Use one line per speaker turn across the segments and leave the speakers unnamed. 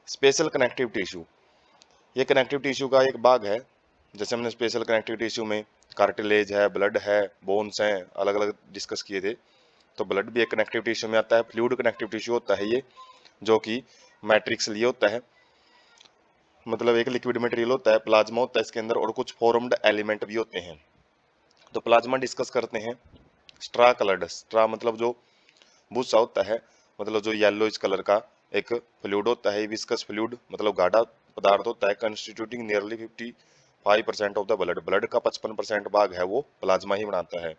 Special connective tissue, ये connective tissue का एक भाग है। जैसे हमने स्पेशल कनेक्टिव टिश्यू में कार्टिलेज है, ब्लड है, बोन्स हैं, अलग अलग डिस्कस किए थे। तो ब्लड भी एक कनेक्टिव टिश्यू में आता है। फ्लूइड कनेक्टिव टिश्यू होता है ये, जो कि मैट्रिक्स लिए होता है, मतलब एक लिक्विड मटेरियल होता है, प्लाज्मा होता है इसके अंदर, और कुछ फॉर्म्ड एलिमेंट भी होते हैं। तो प्लाज्मा डिस्कस करते हैं। स्ट्रा कलर्ड, स्ट्रा मतलब जो भूसा होता है, मतलब जो येलोइश कलर का एक फ्लूइड होता है। विस्कस फ्लूइड मतलब गाढ़ा पदार्थ होता है, constituting nearly 55% of the blood. Blood का 55% भाग है वो प्लाज्मा ही बनाता है।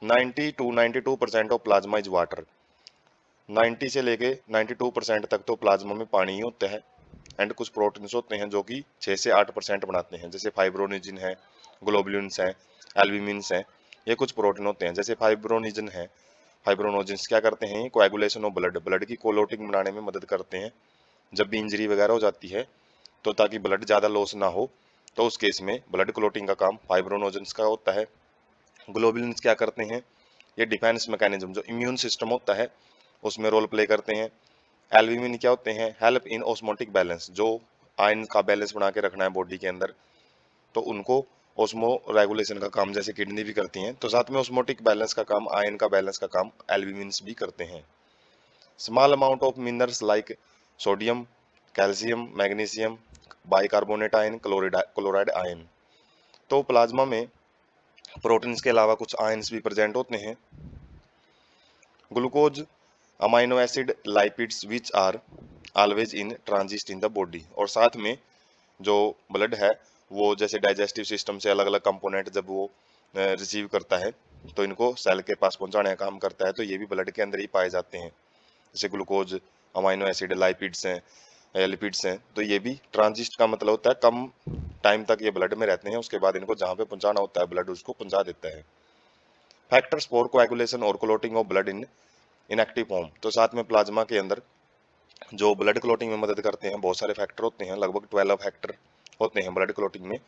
90 to 92% of plasma is water. 90 से लेके 92% तक तो प्लाज्मा में पानी ही होता है। एंड कुछ प्रोटीन्स होते हैं जो कि 6 से 8% बनाते हैं, जैसे फाइब्रोनिजिन है, ग्लोबुलिन्स हैं, एल्ब्यूमिन्स हैं। ये कुछ प्रोटीन होते हैं। जैसे फाइब्रोनिजिन है, फाइब्रोनोजिन्स क्या करते हैं, कोएगुलेशन ऑफ ब्लड, ब्लड की कोलोटिंग बनाने में मदद करते हैं। जब भी इंजरी वगैरह हो जाती है तो ताकि ब्लड ज़्यादा लॉस ना हो, तो उस केस में ब्लड क्लोटिंग का काम फाइब्रोनोजिन्स का होता है। ग्लोबुलिन्स क्या करते हैं, ये डिफेंस मैकेनिज्म जो इम्यून सिस्टम होता है उसमें रोल प्ले करते हैं। एल्ब्यूमिन क्या होते हैं, हेल्प इन ऑस्मोटिक बैलेंस, जो आयन का बैलेंस बना के रखना है बॉडी के अंदर, तो उनको ओस्मो रेगुलेशन का काम जैसे किडनी भी करती हैं, तो साथ में ऑस्मोटिक बैलेंस का काम, आयन का बैलेंस का काम एल्ब्यूमिन्स भी करते हैं। Small amount of minerals like sodium, calcium, magnesium, bicarbonate ion, chloride ion. तो प्लाज्मा में प्रोटीन्स के अलावा कुछ आयन्स भी प्रेजेंट होते हैं। Glucose, amino acid, lipids which are always in transit in the body. और साथ में जो ब्लड है वो जैसे डाइजेस्टिव सिस्टम से अलग अलग कंपोनेंट जब वो रिसीव करता है तो इनको सेल के पास पहुंचाने का काम करता है। तो ये भी ब्लड के अंदर ही पाए जाते हैं, जैसे ग्लूकोज, अमाइनो एसिड, लाइपिड्स हैं, लिपिड्स हैं। तो ये भी ट्रांजिट का मतलब होता है कम टाइम तक ये ब्लड में रहते हैं, उसके बाद इनको जहाँ पे पहुंचाना होता है ब्लड उसको पहुंचा देता है। फैक्टर्स फॉर कोएगुलेशन और clotting of blood in inactive form. तो साथ में प्लाज्मा के अंदर जो ब्लड क्लोटिंग में मदद करते हैं बहुत सारे फैक्टर होते हैं, लगभग 12 फैक्टर होते हैं ब्लड क्लोटिंग में।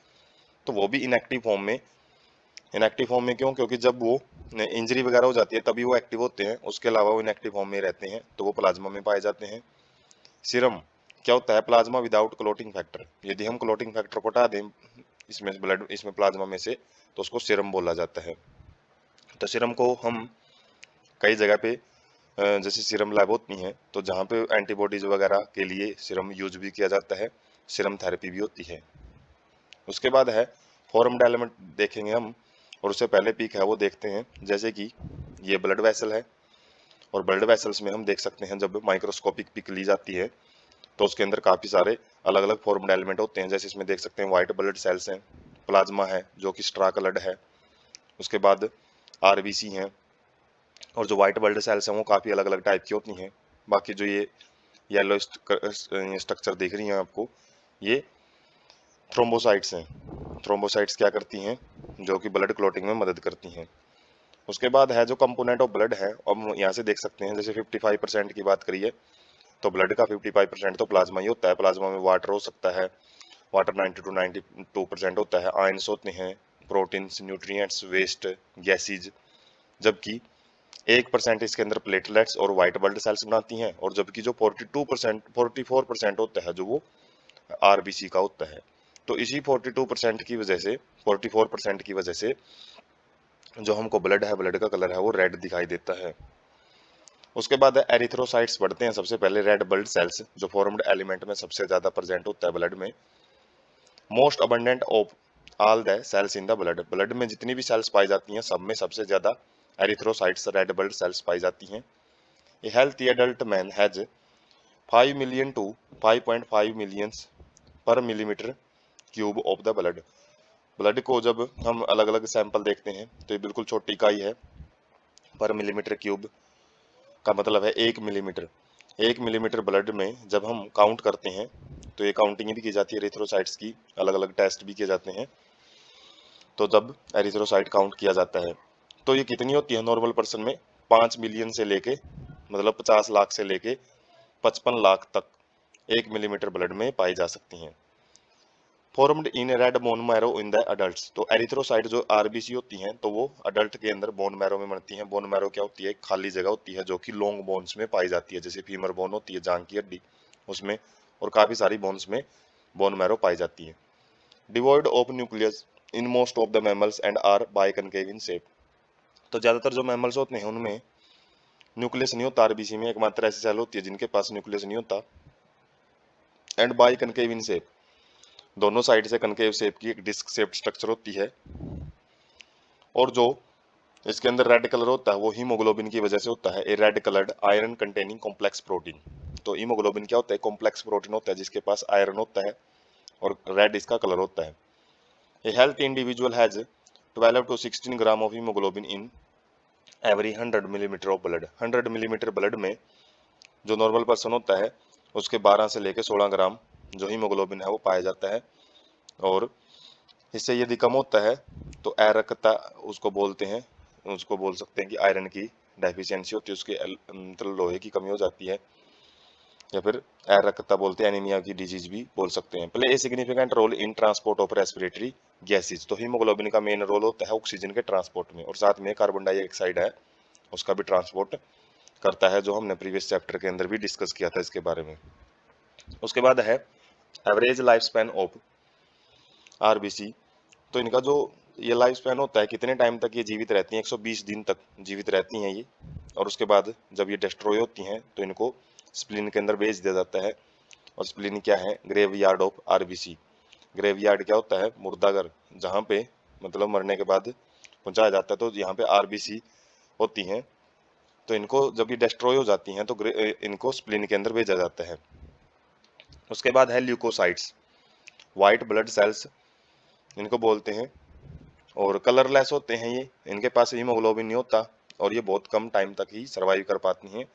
तो वो भी इनएक्टिव फॉर्म में, इनएक्टिव फॉर्म में क्यों, क्योंकि जब वो इंजरी वगैरह हो जाती है तभी वो एक्टिव होते हैं, उसके अलावा वो इनएक्टिव फॉर्म में रहते हैं, तो वो प्लाज्मा में पाए जाते हैं। सीरम क्या होता है, प्लाज्मा विदाउट क्लोटिंग फैक्टर। यदि हम क्लोटिंग फैक्टर को हटा दें इसमें ब्लड, इसमें प्लाज्मा में से, तो उसको सीरम बोला जाता है। तो सीरम को हम कई जगह पे जैसे सीरम लैब होती हैं तो जहाँ पे एंटीबॉडीज वगैरह के लिए सीरम यूज भी किया जाता है, सीरम थेरेपी भी होती है। उसके बाद है फॉर्म्ड एलिमेंट देखेंगे हम, और उससे पहले पीक है वो देखते हैं। जैसे कि ये ब्लड वेसल है, और ब्लड वेसल्स में हम देख सकते हैं जब माइक्रोस्कोपिक पिक ली जाती है तो उसके अंदर काफ़ी सारे अलग अलग फॉर्म्ड एलिमेंट होते हैं। जैसे इसमें देख सकते हैं वाइट ब्लड सेल्स हैं, प्लाज्मा है जो कि स्ट्रा कलर्ड है, उसके बाद आरबीसी हैं, और जो वाइट ब्लड सेल्स हैं वो काफ़ी अलग अलग टाइप की होती हैं। बाकी जो ये येलो स्ट्रक्चर दिख रही हैं आपको, ये थ्रोम्बोसाइट्स हैं। थ्रोम्बोसाइट्स क्या करती हैं, जो कि ब्लड क्लॉटिंग में मदद करती हैं। उसके बाद है जो कंपोनेंट ऑफ ब्लड है, अब यहाँ से देख सकते हैं जैसे 55% की बात करिए तो ब्लड का 55% तो प्लाज्मा ही होता है। प्लाज्मा में वाटर हो सकता है, वाटर 90 to 92% होता है, आयंस होते हैं, प्रोटीन्स, न्यूट्रिएंट्स, वेस्ट, गैसेज। जबकि 1% इसके अंदर प्लेटलेट्स और वाइट ब्लड सेल्स बनाती हैं, और जबकि जो 42% 44% होता है जो वो आरबीसी का होता है। तो इसी 42% की वजह से, 44% की वजह से जो हमको ब्लड है, ब्लड का कलर है वो रेड दिखाई देता है। उसके बाद एरिथ्रोसाइट्स बढ़ते हैं सबसे पहले, रेड ब्लड सेल्स जो फॉर्म्ड एलिमेंट में सबसे ज्यादा प्रेजेंट होता है ब्लड में। Most abundant of all the cells in the blood, blood में जितनी भी सेल्स पाई जाती हैं सब में सबसे ज्यादा एरिथ्रोसाइट्स, रेड ब्लड सेल्स पाई जाती हैं। A healthy adult man has 5 million to 5.5 million per millimetre cube of the blood. Blood को जब हम अलग अलग सैंपल देखते हैं तो ये बिल्कुल छोटी इकाई है। पर मिलीमीटर क्यूब का मतलब है 1 मिलीमीटर। 1 मिलीमीटर ब्लड में जब हम काउंट करते हैं तो ये काउंटिंग भी की जाती है एरिथ्रोसाइट्स की, अलग अलग टेस्ट भी किए जाते हैं। तो जब एरिथ्रोसाइट काउंट किया जाता है तो ये कितनी होती है नॉर्मल पर्सन में, 5 मिलियन से लेके, मतलब 50 लाख से लेके 55 लाख तक 1 मिलीमीटर ब्लड में पाई जा सकती हैं। Formed in red bone marrow in the adults. तो एरिथ्रोसाइट जो आरबीसी होती हैं तो वो अडल्ट के अंदर बोन मैरो में बनती हैं। बोन मैरो क्या होती है, एक खाली जगह होती है जो कि लॉन्ग बोन्स में पाई जाती है, जैसे फीमर बोन होती है जांग की हड्डी, उसमें और काफ़ी सारी बोन्स में बोन मैरो पाई जाती है। Devoid of nucleus in most of the mammals and are biconcave in shape. तो ज़्यादातर जो मैमल्स होते हैं उनमें न्यूक्लियस नहीं होता, आरबीसी में एकमात्र ऐसी सेल होती है जिनके पास न्यूक्लियस नहीं होता। एंड बाइकनकेव इन शेप, दोनों साइड से कनकेव शेप की एक डिस्क शेप्ड स्ट्रक्चर होती है। और जो इसके अंदर रेड कलर होता है वो हीमोग्लोबिन की वजह से होता है, a red coloured iron containing complex protein. तो हीमोग्लोबिन क्या होता है? कॉम्प्लेक्स प्रोटीन होता है जिसके पास आयरन होता है और रेड इसका कलर होता है। ए healthy individual has 12 to 16 gram of haemoglobin in every 100 millimetre of blood. 100 millimetre blood में जो नॉर्मल पर्सन होता है उसके 12 से लेकर 16 ग्राम जो हीमोग्लोबिन है वो पाया जाता है। और इससे यदि कम होता है तो अरक्तता उसको बोलते हैं, उसको बोल सकते हैं कि आयरन की डेफिशिएंसी होती है, उसके मतलब लोहे की कमी हो जाती है, या फिर अरक्तता बोलते हैं, एनीमिया की डिजीज भी बोल सकते हैं। Play a significant role in transport of respiratory gases. तो हीमोग्लोबिन का मेन रोल होता है ऑक्सीजन के ट्रांसपोर्ट में, और साथ में कार्बन डाइऑक्साइड है उसका भी ट्रांसपोर्ट करता है, जो हमने प्रीवियस चैप्टर के अंदर भी डिस्कस किया था इसके बारे में। उसके बाद है average life span of RBC. तो इनका जो ये लाइफ स्पैन होता है, कितने टाइम तक ये जीवित रहती हैं? 120 दिन तक जीवित रहती हैं ये। और उसके बाद जब ये डिस्ट्रॉय होती हैं तो इनको स्प्लीन के अंदर भेज दिया जाता है। और स्प्लीन क्या है? Graveyard of RBC. Graveyard क्या होता है? मुर्दाघर, जहाँ पे मतलब मरने के बाद पहुंचाया जाता है। तो यहाँ पे आरबीसी होती हैं, तो इनको जब ये डिस्ट्रॉय हो जाती हैं तो इनको स्प्लीन के अंदर भेजा जाता है। उसके बाद है ल्यूकोसाइट्स, व्हाइट ब्लड सेल्स इनको बोलते हैं, और कलरलेस होते हैं ये, इनके पास हीमोग्लोबिन नहीं होता और ये बहुत कम टाइम तक ही सर्वाइव कर पाती हैं।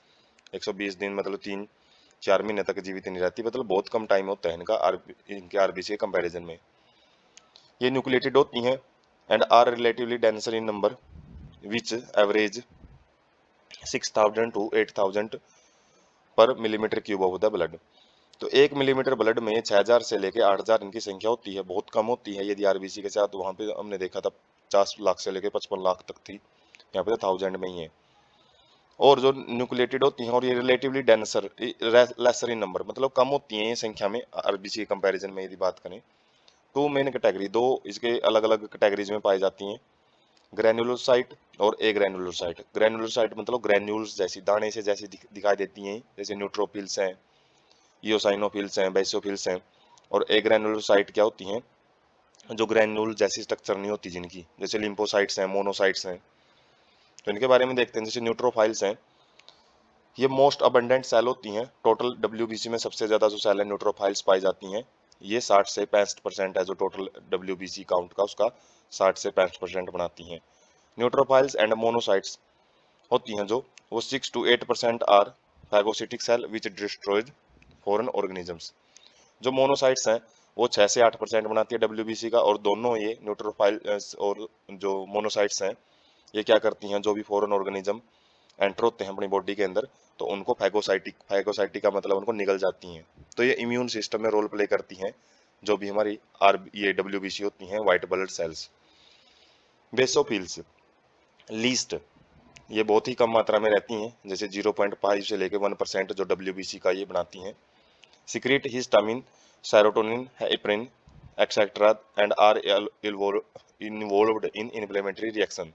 120 दिन मतलब 3-4 महीने तक जीवित नहीं रहती, मतलब बहुत कम टाइम होता है इनके आरबीसी के कंपैरिजन में। ये न्यूक्लिएटेड होती हैं and are relatively denser in number which average 6000 to 8000 per millimetre cube of the blood. तो 1 मिलीमीटर ब्लड में 6000 से लेके 8000 इनकी संख्या होती है, बहुत कम होती है यदि आरबीसी के साथ। वहाँ पे हमने देखा था 50 लाख से लेके 55 लाख तक थी, यहाँ पे तो 1000 में ही है। और जो न्यूक्लिएटेड होती हैं और ये रिलेटिवली डेंसर लेसर इन नंबर, मतलब कम होती हैं ये संख्या में आरबीसी के कंपैरिजन में यदि बात करें। टू मेन कैटेगरी, दो इसके अलग अलग कैटेगरीज में पाई जाती हैं, ग्रेनुलोसाइट और ए ग्रेनुलोसाइट। ग्रेनुलोसाइट मतलब ग्रेन्यूल्स जैसी, दाने से जैसी दिखाई देती हैं, जैसे न्यूट्रोफिल्स हैं, ईओसाइनोफिल्स हैं, बेसोफिल्स हैं। और ए ग्रेनुलोसाइट क्या होती हैं? जो ग्रेन्यूल जैसी स्ट्रक्चर नहीं होती जिनकी, जैसे लिम्फोसाइट्स हैं, मोनोसाइट्स हैं। तो इनके बारे में देखते हैं। जैसे न्यूट्रोफाइल्स हैं, ये मोस्ट अबंडेंट सेल होती हैं। टोटल डब्ल्यूबीसी में सबसे ज्यादा जो सेल है न्यूट्रोफाइल्स पाई जाती हैं। ये 60 से 65% है, जो टोटल डब्ल्यूबीसी काउंट का उसका 60 से 65% बनाती हैं। न्यूट्रोफाइल्स एंड मोनोसाइट्स होती हैं जो, वो 6 to 8% are phagocytic cell which destroyed foreign organisms. जो मोनोसाइट्स हैं वो 6 से 8% बनाती है डब्ल्यूबीसी का, और दोनों ये न्यूट्रोफाइल और जो मोनोसाइट्स हैं ये क्या करती हैं? जो भी फॉरेन ऑर्गेनिज्म एंटर होते हैं अपनी बॉडी के अंदर, तो उनको फैगोसाइटिक का मतलब उनको निगल जाती हैं। तो ये इम्यून सिस्टम में रोल प्ले करती हैं, जो भी हमारी ये डब्ल्यूबीसी होती हैं, white blood cells. Basophils least, ये बहुत ही कम मात्रा में रहती हैं, जैसे 0.5 से लेकर 1% जो डब्ल्यूबीसी का ये बनाती हैं। Secrete histamine, serotonin, heparin etcetera and are involved in inflammatory reaction.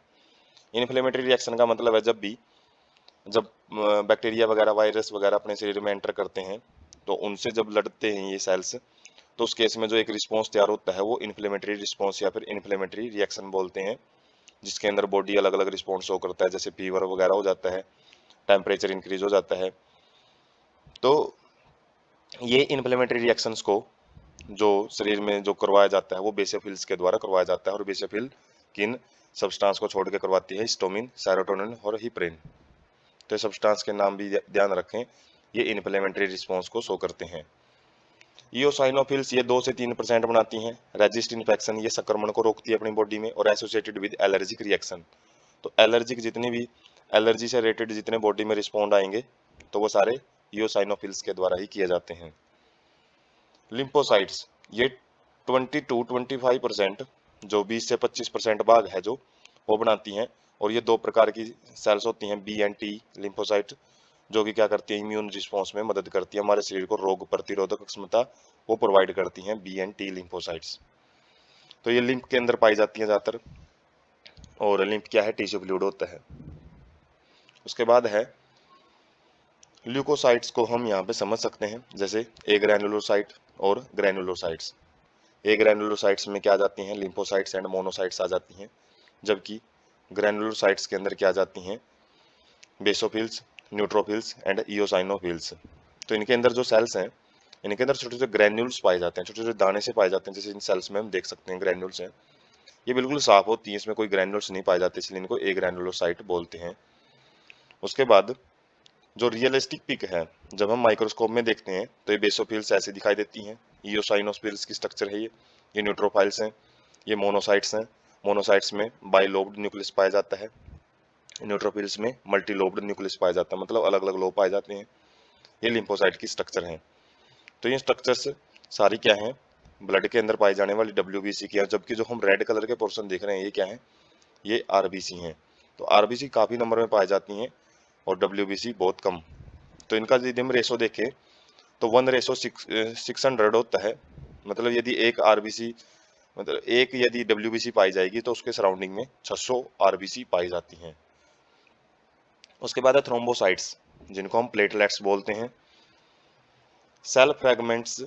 Inflammatory reaction का मतलब है जब बैक्टीरिया वगैरह, वायरस वगैरह अपने शरीर में एंटर करते हैं, तो उनसे जब लड़ते हैं ये सेल्स, तो उस केस में जो एक रिस्पॉन्स तैयार होता है वो इन्फ्लेमेटरी रिस्पॉन्स या फिर इन्फ्लेमेटरी रिएक्शन बोलते हैं, जिसके अंदर बॉडी अलग अलग रिस्पॉन्स शो करता है, जैसे फीवर वगैरह हो जाता है, टेम्परेचर इंक्रीज हो जाता है। तो ये इन्फ्लेमेटरी रिएक्शंस को जो शरीर में जो करवाया जाता है वो बेसोफिल्स के द्वारा करवाया जाता है। और बेसोफिल किन सब्सटेंस को छोड़ के करवाती है? हिस्टामिन, सेरोटोनिन और हिपरिन। तो सब्सटेंस के नाम भी ध्यान रखें, ये इन्फ्लेमेटरी रिस्पॉन्स को शो करते हैं। ईओसाइनोफिल्स ये 2 से 3% बनाती हैं। रेजिस्ट इन्फेक्शन, ये संक्रमण को रोकती है अपनी बॉडी में। और एसोसिएटेड विद एलर्जिक रिएक्शन, तो एलर्जिक जितनी भी एलर्जी से रिलेटेड जितने बॉडी में रिस्पॉन्ड आएंगे तो वो सारे ईओसाइनोफिल्स के द्वारा ही किए जाते हैं। लिम्फोसाइट्स, ये 20 to 25%, जो 20 से 25% भाग है जो वो बनाती हैं। और ये दो प्रकार की सेल्स होती हैं, बी एंड टी लिम्फोसाइट। जो कि क्या करती है, इम्यून रिस्पॉन्स में मदद करती है, हमारे शरीर को रोग प्रतिरोधक क्षमता वो प्रोवाइड करती हैं बी एंड टी लिम्फोसाइट्स। तो ये लिम्फ के अंदर पाई जाती हैं ज़्यादातर, और लिम्फ क्या है, टिश्यू फ्लूइड होता है। उसके बाद है ल्यूकोसाइट्स को हम यहाँ पे समझ सकते हैं, जैसे ए ग्रैनुलोसाइट और ग्रैनुलोसाइट्स। ए ग्रैनुलोसाइट्स में क्या आ जाती हैं, लिम्फोसाइट्स एंड मोनोसाइट्स आ जाती हैं, जबकि ग्रैनुलोसाइट्स के अंदर क्या आ जाती हैं, बेसोफिल्स, न्यूट्रोफिल्स एंड इओसाइनोफिल्स। तो इनके अंदर जो सेल्स हैं, इनके अंदर छोटे छोटे ग्रैन्यूल्स पाए जाते हैं, छोटे छोटे दाने से पाए जाते हैं, जैसे इन सेल्स में हम देख सकते हैं ग्रैन्यूल्स हैं। ये बिल्कुल साफ होती है, इसमें कोई ग्रैन्यूल्स नहीं पाए जाते, इसलिए इनको ए ग्रैनुलोसाइट बोलते हैं। उसके बाद जो रियलिस्टिक पिक है, जब हम माइक्रोस्कोप में देखते हैं तो ये बेसोफिल्स ऐसे दिखाई देती हैं, इओसाइनोफिल्स की स्ट्रक्चर है ये न्यूट्रोफाइल्स हैं, ये मोनोसाइट्स हैं, मोनोसाइट्स में बाइलोब्ड न्यूक्लियस पाया जाता है, न्यूट्रोफिल्स में मल्टीलोब्ड न्यूक्लियस पाया जाता है, मतलब अलग अलग लोब पाए जाते हैं। ये लिम्फोसाइट की स्ट्रक्चर है। तो ये स्ट्रक्चर्स सारी क्या है, ब्लड के अंदर पाई जाने वाली डब्ल्यूबीसी की है, जबकि जो हम रेड कलर के पोर्शन देख रहे हैं ये क्या है, ये आरबीसी हैं। तो आरबीसी काफ़ी नंबर में पाई जाती हैं और डब्ल्यूबीसी बहुत कम। तो इनका यदि हम रेशो देखें तो 1:600 होता है, मतलब यदि एक आरबीसी, मतलब एक यदि डब्ल्यूबीसी पाई जाएगी तो उसके सराउंडिंग में 600 आरबीसी पाई जाती हैं। उसके बाद है थ्रोम्बोसाइट्स, जिनको हम प्लेटलेट्स बोलते हैं। Cell fragments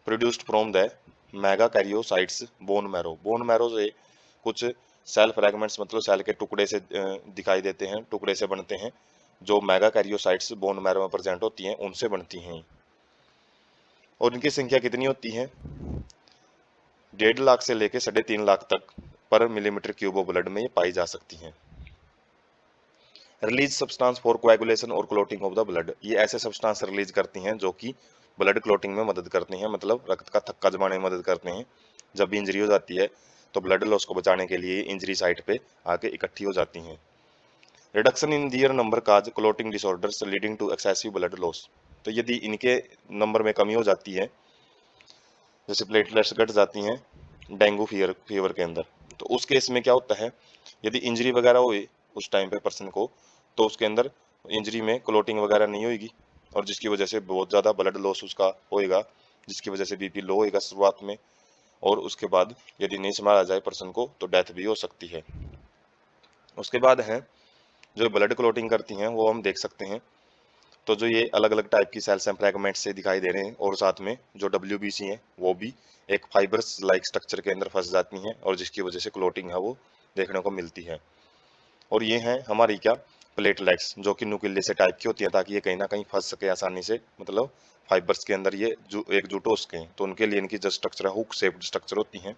produced from the megakaryocytes bone marrow. Bone marrow से कुछ सेल फ्रैगमेंट्स, मतलब सेल के टुकड़े से दिखाई देते हैं, टुकड़े से बनते हैं, जो मेगाकैरियोसाइट्स बोन मैरो में प्रेजेंट होती हैं, उनसे बनती हैं। और इनकी संख्या कितनी होती है, 1.5 लाख से लेकर 3.5 लाख तक पर मिलीमीटर क्यूब ऑफ ब्लड में ये पाई जा सकती हैं। रिलीज सब्सटेंस फॉर कोएगुलेशन और क्लोटिंग ऑफ द ब्लड, ये ऐसे सब्सटेंस रिलीज करती हैं जो कि ब्लड क्लोटिंग में मदद करती हैं, मतलब रक्त का थक्का जमाने में मदद करते हैं। जब भी इंजरी हो जाती है तो ब्लड लॉस को बचाने के लिए इंजरी साइट पे आके इकट्ठी हो जाती हैं। Reduction in their number cause clotting disorders leading to excessive blood loss, तो यदि इनके नंबर में कमी हो जाती है, जैसे प्लेटलेट्स घट जाती हैं डेंगू फीवर के अंदर, तो उस केस में क्या होता है, यदि इंजरी वगैरह हुई उस टाइम पे पर्सन को, तो उसके अंदर इंजरी में क्लोटिंग वगैरह नहीं होगी, और जिसकी वजह से बहुत ज़्यादा ब्लड लॉस उसका होएगा, जिसकी वजह से बीपी लो होएगा शुरुआत में, और उसके बाद यदि नहीं संभाला जाए पर्सन को तो डेथ भी हो सकती है। उसके बाद है जो ब्लड क्लोटिंग करती हैं वो हम देख सकते हैं, तो जो ये अलग अलग टाइप की सेल्स एंड फ्रैगमेंट से दिखाई दे रहे हैं, और साथ में जो डब्ल्यूबीसी हैं वो भी एक फाइबर्स लाइक स्ट्रक्चर के अंदर फंस जाती हैं, और जिसकी वजह से क्लोटिंग है वो देखने को मिलती है। और ये हैं हमारी क्या, प्लेटलेट्स, जो कि नुकीले से टाइप की होती है, ताकि ये कहीं ना कहीं फंस सके आसानी से, मतलब फाइबर्स के अंदर ये जो एकजुट हो सके, तो उनके लिए इनकी जो स्ट्रक्चर है हुक शेप्ड स्ट्रक्चर होती हैं।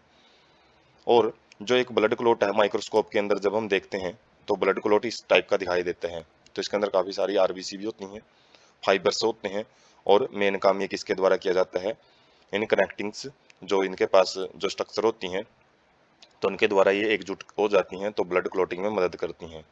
और जो एक ब्लड क्लोट है माइक्रोस्कोप के अंदर जब हम देखते हैं तो ब्लड क्लोट इस टाइप का दिखाई देता है, तो इसके अंदर काफ़ी सारी आरबीसी भी होती हैं, फाइबर्स होते हैं, और मेन काम ये किसके द्वारा किया जाता है, इन कनेक्टिंग्स, जो इनके पास जो स्ट्रक्चर होती हैं, तो उनके द्वारा ये एकजुट हो जाती हैं, तो ब्लड क्लोटिंग में मदद करती हैं।